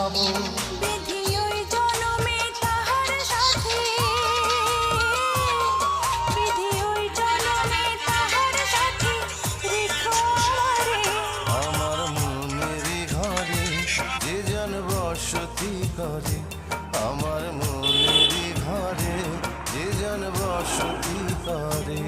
পাবো। বিধি ওই জনমে তাহার সাথে, বিধি ওই জনমে তাহার সাথে রেখো আমারে। আমার মনেরই ঘরে যে জন বসতি করে, আমার মনেরই ঘরে যে জন বসতি করে।